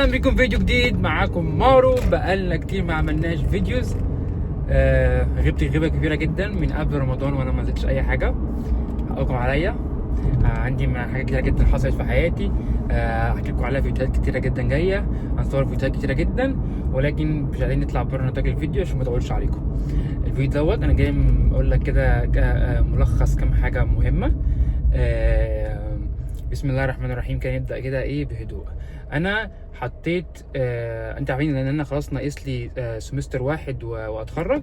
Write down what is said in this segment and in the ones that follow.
اهلا بكم فيديو جديد. معاكم مارو. بقالنا كتير ما عملناش فيديوز. غبت غيبه كبيره جدا من قبل رمضان وانا ما زدتش اي حاجه. حقكم عليا. عندي حاجات كتيره جدا حصلت في حياتي. احكي لكم عليها فيديوهات كتيره جدا جايه. هنصور فيديوهات كتيره جدا، ولكن مش عايزين نطلع بره نطاق الفيديو عشان ما اطولش عليكم. الفيديو دوت انا جاي اقول لك كده ملخص كام حاجه مهمه. بسم الله الرحمن الرحيم. كان يبدا كده ايه بهدوء. انا حطيت انت عارفين ان انا خلاص ناقص لي سمستر واحد واتخرج.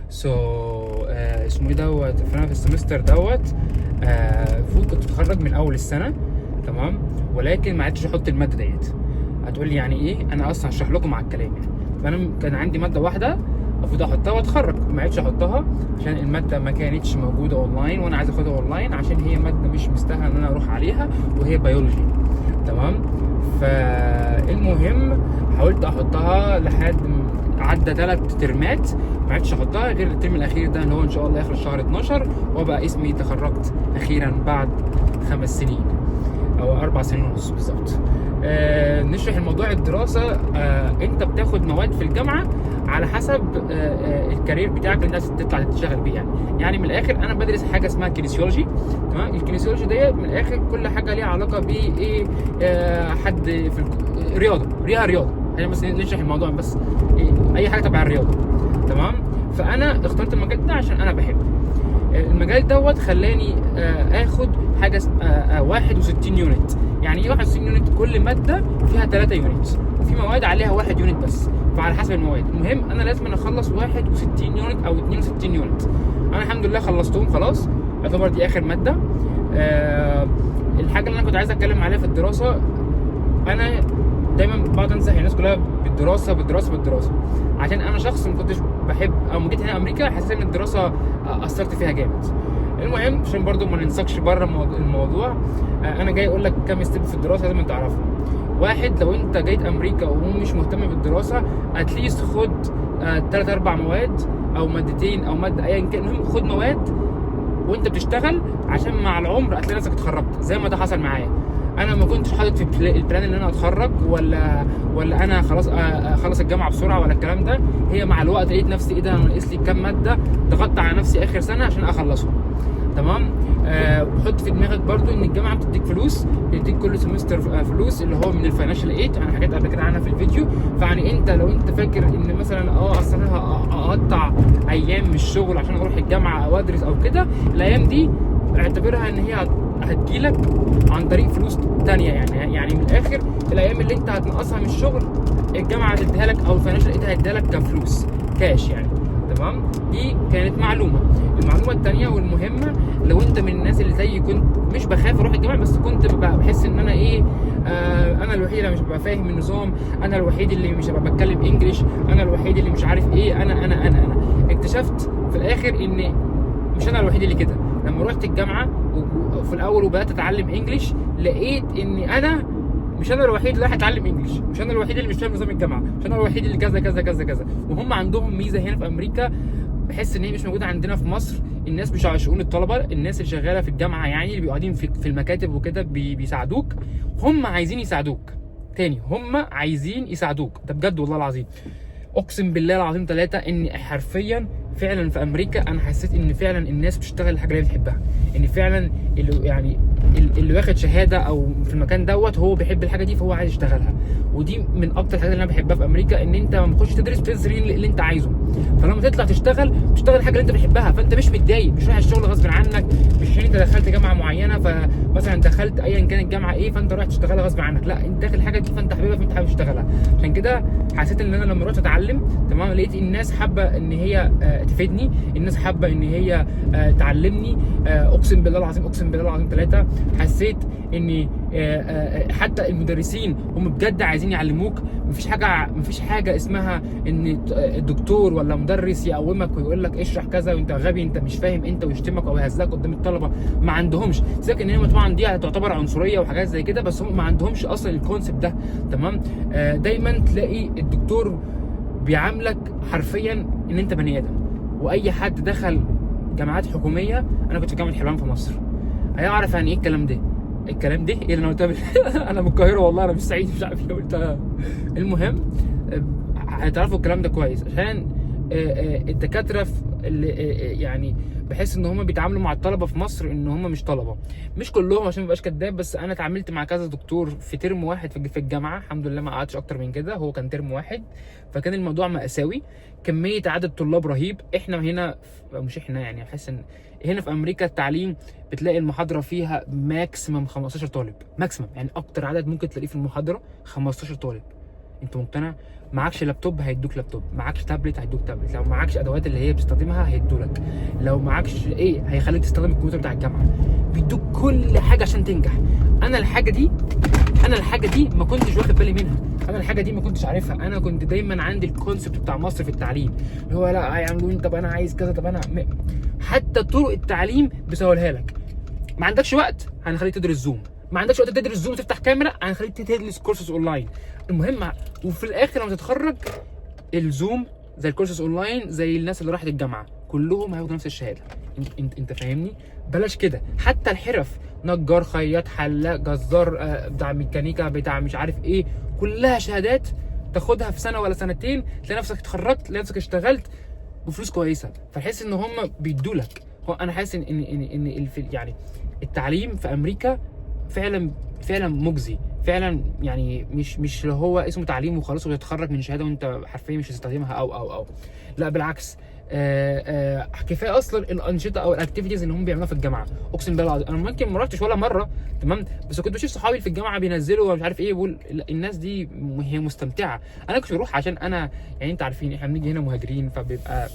اسمه ايه دوت. فانا في السمستر دوت المفروض كنت اتخرج من اول السنه، تمام، ولكن ما عرفتش احط الماده ديت. هتقول لي يعني ايه؟ انا اصلا هشرح لكم على الكلام يعني. فانا كان عندي ماده واحده المفروض احطها واتخرج، ما عرفتش احطها عشان الماده ما كانتش موجوده اونلاين، وانا عايز اخدها اونلاين عشان هي ماده مش مستاهله ان انا اروح عليها، وهي بيولوجي، تمام. فالمهم حاولت احطها لحد عدى 3 ترمات، ما عرفتش احطها غير الترم الاخير ده اللي هو ان شاء الله يخلص شهر 12، وبقى اسمي تخرجت اخيرا بعد 5 سنين او 4 سنين ونص بالظبط. نشرح الموضوع. الدراسه انت بتاخد مواد في الجامعه على حسب الكارير بتاعك اللي انت تطلع تشتغل بيه يعني من الاخر انا بدرس حاجه اسمها كينيسيولوجي، تمام. الكينيسيولوجي دي من الاخر كل حاجه ليها علاقه بايه، حد في رياضه ليها رياضه يعني، بس نشرح الموضوع بس اي حاجه تبع الرياضه، تمام. فانا اخترت المجال ده عشان انا بحب المجال دوت. خلاني اخد حاجه 61 يونت. يعني ايه 61 يونت؟ كل ماده فيها 3 يونت، وفي مواد عليها 1 يونت بس، فعلى حسب المواد. المهم انا لازم اخلص 61 يونت او 62 يونت. انا الحمد لله خلصتهم خلاص، يعتبر دي اخر ماده. الحاجه اللي انا كنت عايز اتكلم عليها في الدراسه، انا دايما بقعد انصح الناس كلها بالدراسه عشان انا شخص ما كنتش بحب، او ما جيت هنا امريكا حسيت ان الدراسه اثرت فيها جامد. المهم عشان برضو ما ننسقش بره الموضوع، انا جاي اقول لك كام ستيب في الدراسه لازم تعرفهم. واحد، لو انت جيت امريكا ومش مهتم بالدراسه، اتليست خد 3-4 مواد او مادتين او ماده ايا كان. المهم خد مواد وانت بتشتغل، عشان مع العمر هتلاقي نفسك اتخرجت زي ما ده حصل معايا. انا ما كنتش حاطط في البلان ان انا اتخرج ولا انا خلاص اخلص الجامعه بسرعه ولا الكلام ده. هي مع الوقت لقيت نفسي ايه ده، انا ناقص لي كام ماده، ضغطت على نفسي اخر سنه عشان اخلصهم، تمام. وحط في دماغك برضو ان الجامعه بتديك فلوس، بتديك كل سمستر فلوس اللي هو من الفاينانشال ايد. انا حكيت قبل كده عنها في الفيديو. فيعني انت لو انت فاكر ان مثلا اصل انا هقطع ايام من الشغل عشان اروح الجامعه او ادرس او كده، الايام دي اعتبرها ان هي هتجيلك عن طريق فلوس تانية يعني من الاخر الايام اللي انت هتنقصها من الشغل الجامعه هتديها لك، او الفاينانشال ايد هتديها لك كفلوس كاش يعني، تمام. دي كانت معلومه. المعلومه الثانيه والمهمه، لو انت من الناس اللي زي كنت مش بخاف اروح الجامعه، بس كنت بحس ان انا انا الوحيد اللي مش ببقى فاهم النظام، انا الوحيد اللي مش هبقى بتكلم انجليش، انا الوحيد اللي مش عارف ايه، انا اكتشفت في الاخر ان مش انا الوحيد اللي كده. لما رحت الجامعه وفي الاول وبدات اتعلم انجليش، لقيت اني انا مش انا الوحيد اللي راح اتعلم انجليش، مش انا الوحيد اللي مش فاهم نظام الجامعه، مش انا الوحيد اللي كذا كذا كذا كذا. وهم عندهم ميزه هنا في امريكا بحس ان هي مش موجوده عندنا في مصر. الناس بتوع شؤون الطلبه، الناس اللي شغاله في الجامعه يعني، اللي بيقعدين في المكاتب وكده بيساعدوك. هم عايزين يساعدوك تاني، هم عايزين يساعدوك ده بجد والله العظيم. اقسم بالله العظيم 3 ان حرفيا فعلا في امريكا انا حسيت ان فعلا الناس بتشتغل الحاجه اللي بتحبها، ان فعلا اللي واخد شهاده او في المكان دوت هو بيحب الحاجه دي فهو عايز يشتغلها. ودي من اكتر الحاجات اللي انا بحبها في امريكا، ان انت لما تخش تدرس اللي انت عايزه، فلما تطلع تشتغل الحاجه اللي انت بتحبها، فانت مش متضايق، مش رايح الشغل غصب عنك، مش عشان انت دخلت جامعه معينه فمثلا دخلت ايا كان الجامعه ايه فانت رايح تشتغلها غصب عنك، لا انت داخل الحاجه دي فانت حاببها فانت حابب تشتغلها. عشان كده حسيت ان انا لما رحت اتعلم، تمام، لقيت الناس حابه ان هي تفيدني، الناس حابه ان هي تعلمني. اقسم بالله العظيم 3 حسيت ان حتى المدرسين هم بجد عايزين يعلموك. مفيش حاجه اسمها ان الدكتور ولا مدرس يقومك ويقول لك اشرح كذا وانت غبي انت مش فاهم انت، ويشتمك او يهزلك قدام الطلبه. ما عندهمش. سيبك ان هي طبعا دي تعتبر عنصريه وحاجات زي كده، بس هم ما عندهمش اصلا الكونسيبت ده، تمام. دايما تلاقي الدكتور بيعاملك حرفيا ان انت بني ادم. واي حد دخل جامعات حكوميه، انا كنت في جامعه حلوان في مصر، هيعرف يعني ايه الكلام ده. الكلام ده ايه اللي انا قلتها انا من القاهره والله، انا مش سعيد، مش عارف ليه قلتها. المهم هتعرفوا الكلام ده كويس، عشان الدكاتره اللي يعني بحس ان هم بيتعاملوا مع الطلبه في مصر ان هم مش طلبه، مش كلهم عشان ما ابقاش كداب، بس انا اتعاملت مع كذا دكتور في ترم واحد في الجامعه، الحمد لله ما قعدتش اكتر من كده، هو كان ترم واحد، فكان الموضوع مأساوي، كميه عدد طلاب رهيب. احنا هنا مش احنا يعني، احس ان هنا في امريكا التعليم بتلاقي المحاضره فيها ماكسيمم 15 طالب، ماكسيمم يعني اكتر عدد ممكن تلاقيه في المحاضره 15 طالب. انت مقتنع؟ معكش لابتوب هيدوك لابتوب، معكش تابلت هيدوك تابلت، لو معكش ادوات اللي هي بتستخدمها هيدولك، لو معكش ايه هيخليك تستخدم الكمبيوتر بتاع الجامعه، بيدوك كل حاجه عشان تنجح. انا الحاجه دي ما كنتش واخد بالي منها، انا الحاجه دي ما كنتش عارفها، انا كنت دايما عندي الكونسبت بتاع مصر في التعليم اللي هو لا هيعملوني، طب انا عايز كذا، طب انا حتى طرق التعليم بيسهلها لك. ما عندكش وقت هنخليك تدرس زوم، ما عندكش وقت تدرس زوم تفتح كاميرا هنخليك تدرس كورسز اونلاين. المهم وفي الاخر لما تتخرج الزوم زي الكورسز اونلاين زي الناس اللي راحت الجامعه كلهم هياخدوا نفس الشهاده. انت فاهمني؟ بلاش كده، حتى الحرف نجار خياط حلاق جزار بتاع ميكانيكا بتاع مش عارف ايه، كلها شهادات تاخدها في سنه ولا سنتين تلاقي نفسك اتخرجت، تلاقي نفسك اشتغلت بفلوس كويسه، فتحس ان هم بيدولك. انا حاسس ان يعني التعليم في امريكا فعلا مجزي، فعلا يعني مش اللي هو اسمه تعليم وخلاص وتتخرج من شهاده وانت حرفيا مش هتستخدمها او لا بالعكس. كفايه اصلا الانشطه او الاكتيفيتيز اللي هم بيعملوها في الجامعه، اقسم بالله العظيم انا ممكن ما رحتش ولا مره، تمام، بس كنت بشوف صحابي في الجامعه بينزلوا ومش عارف ايه، بقول الناس دي هي مستمتعه. انا كنت بروح عشان انا يعني انت عارفين احنا بنيجي هنا مهاجرين، فبيبقى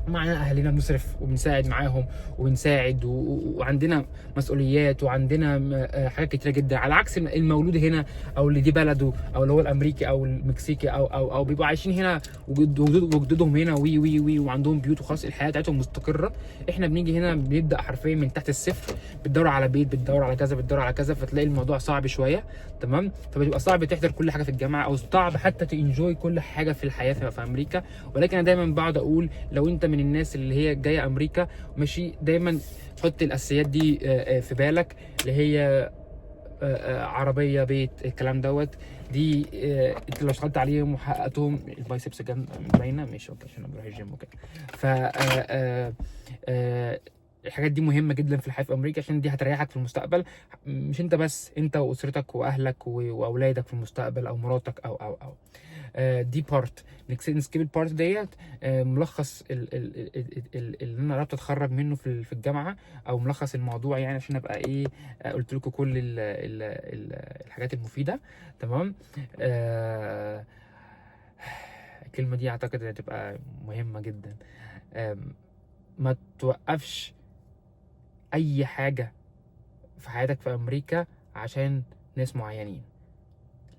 معنا اهالينا بنصرف وبنساعد معاهم وبنساعد وعندنا مسؤوليات وعندنا حاجات كتيره جدا، على عكس المولود هنا او اللي دي بلده او اللي هو الامريكي او المكسيكي او بيبقوا عايشين هنا وجدودهم هنا وي وي وي وعندهم بيوت وخلاص الحياه بتاعتهم مستقره. احنا بنيجي هنا بنبدا حرفيا من تحت الصفر، بتدور على بيت، بتدور على كذا، بتدور على كذا، فتلاقي الموضوع صعب شويه، تمام، فبتبقى صعب تحضر كل حاجه في الجامعه او صعب حتى تنجوي كل حاجه في الحياه في امريكا. ولكن انا دايما بقعد اقول لو انت من الناس اللي هي جايه امريكا ماشي، دايما حط الاساسيات دي في بالك، اللي هي عربيه، بيت، الكلام دوت، دي انت لو اشتغلت عليهم وحققتهم البايسبس باينه ماشي اوكي عشان انا بروح الجيم وكده. ف الحاجات دي مهمه جدا في الحياه في امريكا، عشان دي هتريحك في المستقبل، مش انت بس، انت واسرتك واهلك واولادك في المستقبل او مراتك او دي بارت. نسكيب البارت ديت، ملخص اللي انا قربت اتخرج منه في الجامعه، او ملخص الموضوع يعني، عشان ابقى ايه قلت لكم كل الحاجات المفيده، تمام. الكلمه دي اعتقد هتبقى مهمه جدا. ما توقفش اي حاجه في حياتك في امريكا عشان ناس معينين.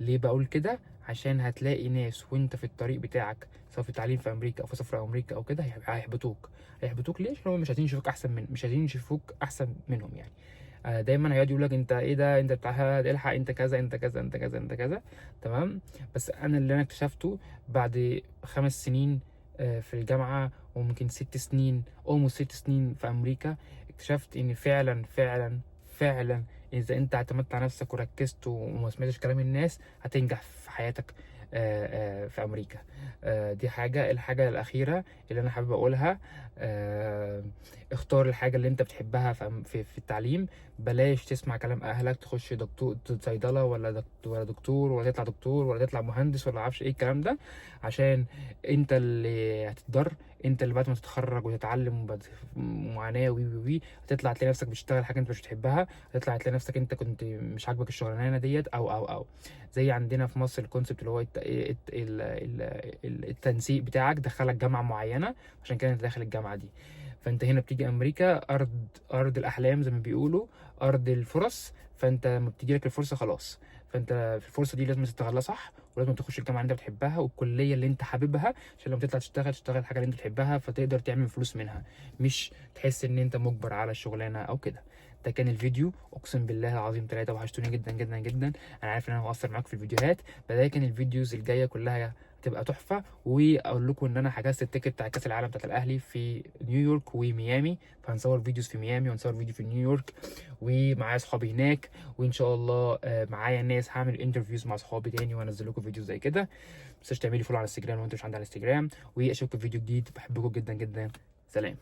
ليه بقول كده؟ عشان هتلاقي ناس وانت في الطريق بتاعك سواء في التعليم في امريكا او في سفر امريكا او كده هيحبطوك ليه؟ عشان هم مش عايزين يشوفوك مش عايزين يشوفوك احسن منهم يعني. دايما هيقعد يقول لك انت ايه ده، انت بتاع الحق، انت كذا انت كذا انت كذا انت كذا، تمام. بس اللي انا اكتشفته بعد 5 سنين في الجامعه وممكن 6 سنين او 6 سنين في امريكا، اكتشفت ان فعلا اذا انت اعتمدت على نفسك وركزت وما سمعتش كلام الناس هتنجح في حياتك في امريكا. دي الحاجه الاخيره اللي انا حابب اقولها، اختار الحاجه اللي انت بتحبها في التعليم، بلاش تسمع كلام اهلك تخش دكتور صيدله ولا دكتور ولا تطلع دكتور ولا تطلع مهندس ولا معرفش ايه الكلام ده، عشان انت اللي هتتضر، انت اللي بعد ما تتخرج وتتعلم بعد معاناه وي هتطلع تلاقي نفسك بتشتغل حاجه انت مش بتحبها، هتطلع تلاقي نفسك انت كنت مش عاجبك الشغلانه ديت او زي عندنا في مصر الكونسبت اللي هو التنسيق بتاعك دخلك جامعه معينه عشان كده انت داخل الجامعه دي. فانت هنا بتيجي امريكا ارض الاحلام زي ما بيقولوا، ارض الفرص، فانت لما بتيجي لك الفرصه خلاص، فانت في الفرصه دي لازم تستغلها صح، ولازم تخش الجامعه اللي انت بتحبها والكليه اللي انت حاببها، عشان لما تطلع تشتغل الحاجه اللي انت بتحبها فتقدر تعمل فلوس منها، مش تحس ان انت مجبر على الشغلانه او كده. ده كان الفيديو، اقسم بالله العظيم 3 وحشتوني جدا جدا جدا، انا عارف ان انا مقصر معاكم في الفيديوهات، فده كان الفيديوز الجايه كلها هتبقى تحفه. واقول لكم ان انا حجزت التيكت بتاع كاس العالم بتاعت الاهلي في نيويورك وميامي، فهنصور فيديوز في ميامي ونصور فيديو في نيويورك، ومعايا اصحابي هناك، وان شاء الله معايا ناس هعمل انترفيوز مع اصحابي تاني وانزل لكم فيديو زي كده. متنساش تعملي فولو على الانستجرام لو انتوا مش عندي على الانستجرام، واشوفكم في فيديو جديد. بحبكم جدا جدا، سلام.